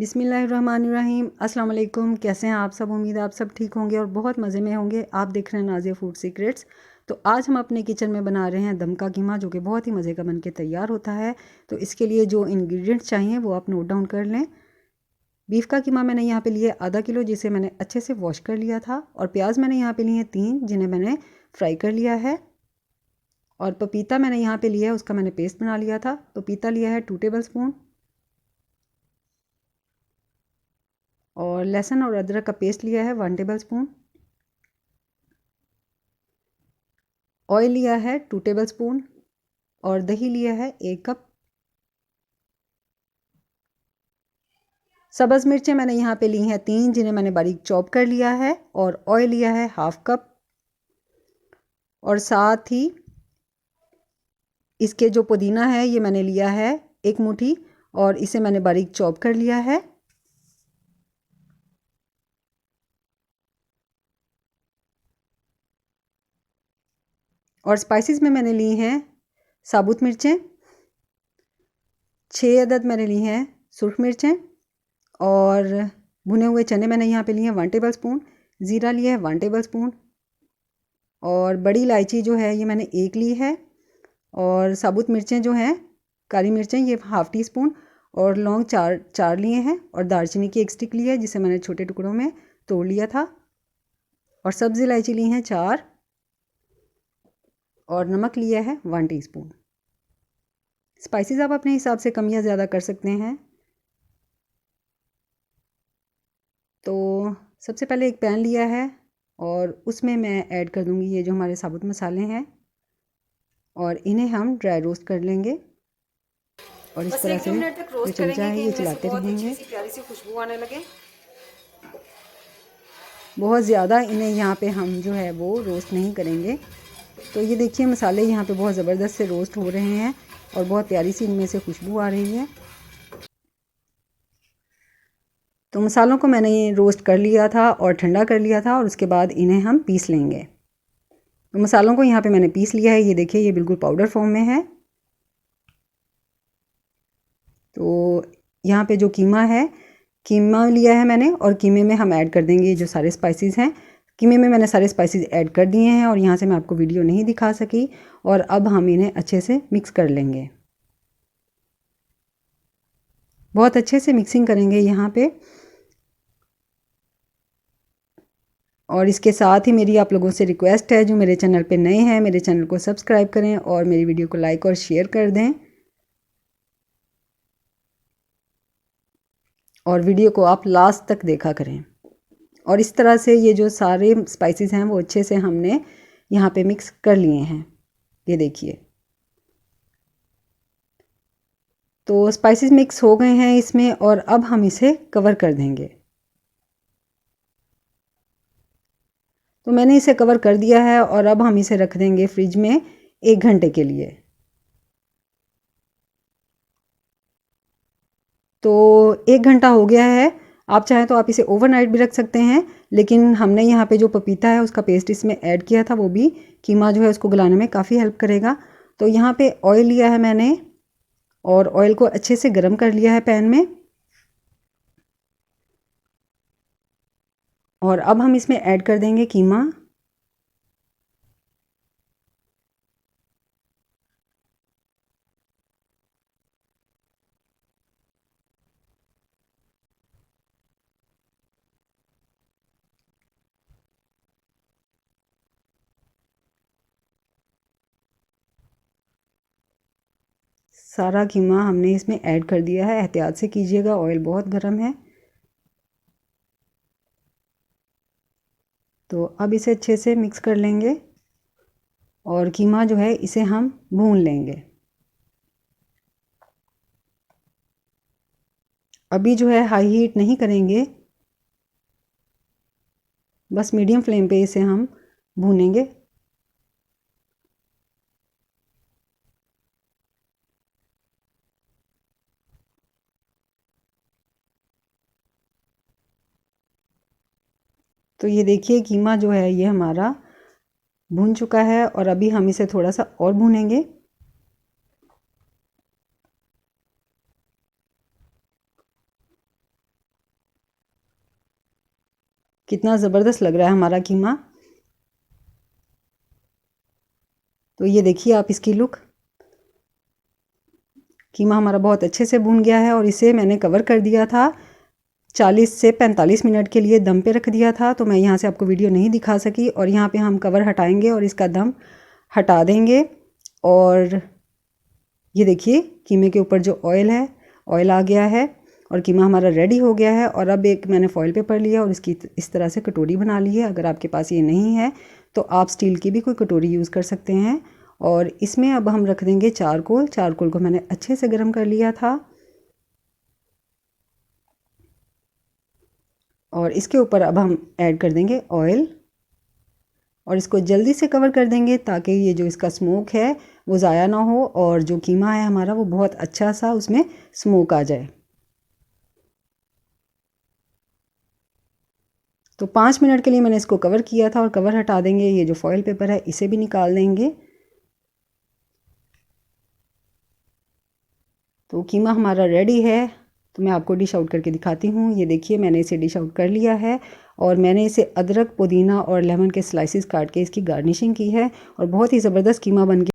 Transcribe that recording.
बिस्मिल्लाहिर्रहमानिर्रहीम। अस्सलाम वालेकुम। कैसे हैं आप सब? उम्मीद है आप सब ठीक होंगे और बहुत मज़े में होंगे। आप देख रहे हैं नाज़िया फूड सीक्रेट्स। तो आज हम अपने किचन में बना रहे हैं दम का कीमा, जो कि बहुत ही मज़े का बन के तैयार होता है। तो इसके लिए जो इंग्रेडिएंट्स चाहिए वो आप नोट डाउन कर लें। बीफ का कीमा मैंने यहाँ पे लिया आधा किलो, जिसे मैंने अच्छे से वॉश कर लिया था। और प्याज मैंने यहाँ पे लिए हैं 3, जिन्हें मैंने फ्राई कर लिया है। और पपीता मैंने यहाँ पे लिया है, उसका मैंने पेस्ट बना लिया था। पपीता लिया है 2 टेबल स्पून। और लहसुन और अदरक का पेस्ट लिया है 1 टेबल स्पून। ऑयल लिया है 2 टेबल स्पून। और दही लिया है 1 कप। सब्ज़ मिर्चें मैंने यहाँ पे ली हैं 3, जिन्हें मैंने बारीक चॉप कर लिया है। और ऑयल लिया है 1/2 कप। और साथ ही इसके जो पुदीना है ये मैंने लिया है 1 मुट्ठी, और इसे मैंने बारीक चॉप कर लिया है। और स्पाइसेस में मैंने ली हैं साबुत मिर्चें 6 अदद, मैंने ली हैं सुरख मिर्चें। और भुने हुए चने मैंने यहाँ पे लिए हैं 1 टेबल स्पून। ज़ीरा लिया है 1 टेबल स्पून। और बड़ी इलायची जो है ये मैंने 1 ली है। और साबुत मिर्चें जो हैं काली मिर्चें ये 1/2 टी स्पून। और लौंग 4 लिए हैं। और दालचीनी की 1 स्टिक ली है, जिसे मैंने छोटे टुकड़ों में तोड़ लिया था। और सब्ज़ इलायची ली हैं 4। और नमक लिया है 1 टीस्पून। स्पाइसेस आप अपने हिसाब से कम या ज़्यादा कर सकते हैं। तो सबसे पहले एक पैन लिया है और उसमें मैं ऐड कर दूंगी ये जो हमारे साबुत मसाले हैं, और इन्हें हम ड्राई रोस्ट कर लेंगे। और इस तरह से मिनट तक जो रोस्ट चमचा करेंगे है कि ये इनमें से चलाते बहुत अच्छी रहेंगे। सी प्यारी सी खुशबू आने लगे। बहुत ज़्यादा इन्हें यहाँ पे हम जो है वो रोस्ट नहीं करेंगे। तो ये देखिए मसाले यहाँ पे बहुत ज़बरदस्त से रोस्ट हो रहे हैं और बहुत प्यारी सी इनमें से खुशबू आ रही है। तो मसालों को मैंने ये रोस्ट कर लिया था और ठंडा कर लिया था, और उसके बाद इन्हें हम पीस लेंगे। तो मसालों को यहाँ पे मैंने पीस लिया है। ये देखिए ये बिल्कुल पाउडर फॉर्म में है। तो यहाँ पे जो कीमा है, कीमा लिया है मैंने, और कीमे में हम ऐड कर देंगे ये जो सारे स्पाइसेस हैं। कीमे में मैंने सारे स्पाइसेस ऐड कर दिए हैं, और यहाँ से मैं आपको वीडियो नहीं दिखा सकी। और अब हम इन्हें अच्छे से मिक्स कर लेंगे। बहुत अच्छे से मिक्सिंग करेंगे यहाँ पे। और इसके साथ ही मेरी आप लोगों से रिक्वेस्ट है, जो मेरे चैनल पे नए हैं मेरे चैनल को सब्सक्राइब करें और मेरी वीडियो को लाइक और शेयर कर दें। और वीडियो को आप लास्ट तक देखा करें। और इस तरह से ये जो सारे स्पाइसेस हैं वो अच्छे से हमने यहाँ पे मिक्स कर लिए हैं। ये देखिए तो स्पाइसेस मिक्स हो गए हैं इसमें, और अब हम इसे कवर कर देंगे। तो मैंने इसे कवर कर दिया है, और अब हम इसे रख देंगे फ्रिज में 1 घंटे के लिए। तो 1 घंटा हो गया है। आप चाहें तो आप इसे ओवरनाइट भी रख सकते हैं, लेकिन हमने यहाँ पे जो पपीता है उसका पेस्ट इसमें ऐड किया था, वो भी कीमा जो है उसको गलाने में काफ़ी हेल्प करेगा। तो यहाँ पे ऑयल लिया है मैंने, और ऑयल को अच्छे से गर्म कर लिया है पैन में। और अब हम इसमें ऐड कर देंगे कीमा। सारा कीमा हमने इसमें ऐड कर दिया है। एहतियात से कीजिएगा, ऑयल बहुत गर्म है। तो अब इसे अच्छे से मिक्स कर लेंगे, और कीमा जो है इसे हम भून लेंगे। अभी जो है हाई हीट नहीं करेंगे, बस मीडियम फ्लेम पे इसे हम भूनेंगे। तो ये देखिए कीमा जो है ये हमारा भून चुका है, और अभी हम इसे थोड़ा सा और भूनेंगे। कितना ज़बरदस्त लग रहा है हमारा कीमा। तो ये देखिए आप इसकी लुक। कीमा हमारा बहुत अच्छे से भून गया है और इसे मैंने कवर कर दिया था 40 से 45 मिनट के लिए दम पे रख दिया था। तो मैं यहाँ से आपको वीडियो नहीं दिखा सकी और यहाँ पे हम कवर हटाएंगे और इसका दम हटा देंगे। और ये देखिए कीमे के ऊपर जो ऑयल है, ऑयल आ गया है और कीमा हमारा रेडी हो गया है। और अब एक मैंने फॉइल पेपर लिया और इसकी इस तरह से कटोरी बना ली है। अगर आपके पास ये नहीं है तो आप स्टील की भी कोई कटोरी यूज़ कर सकते हैं। और इसमें अब हम रख देंगे चारकोल। चारकोल को मैंने अच्छे से गर्म कर लिया था और इसके ऊपर अब हम ऐड कर देंगे ऑयल और इसको जल्दी से कवर कर देंगे ताकि ये जो इसका स्मोक है वो ज़ाया ना हो और जो कीमा है हमारा वो बहुत अच्छा सा उसमें स्मोक आ जाए। तो 5 मिनट के लिए मैंने इसको कवर किया था और कवर हटा देंगे। ये जो फॉइल पेपर है इसे भी निकाल देंगे। तो कीमा हमारा रेडी है। तो मैं आपको डिश आउट करके दिखाती हूँ। ये देखिए मैंने इसे डिश आउट कर लिया है और मैंने इसे अदरक, पुदीना और लेमन के स्लाइसेस काट के इसकी गार्निशिंग की है और बहुत ही ज़बरदस्त कीमा बन के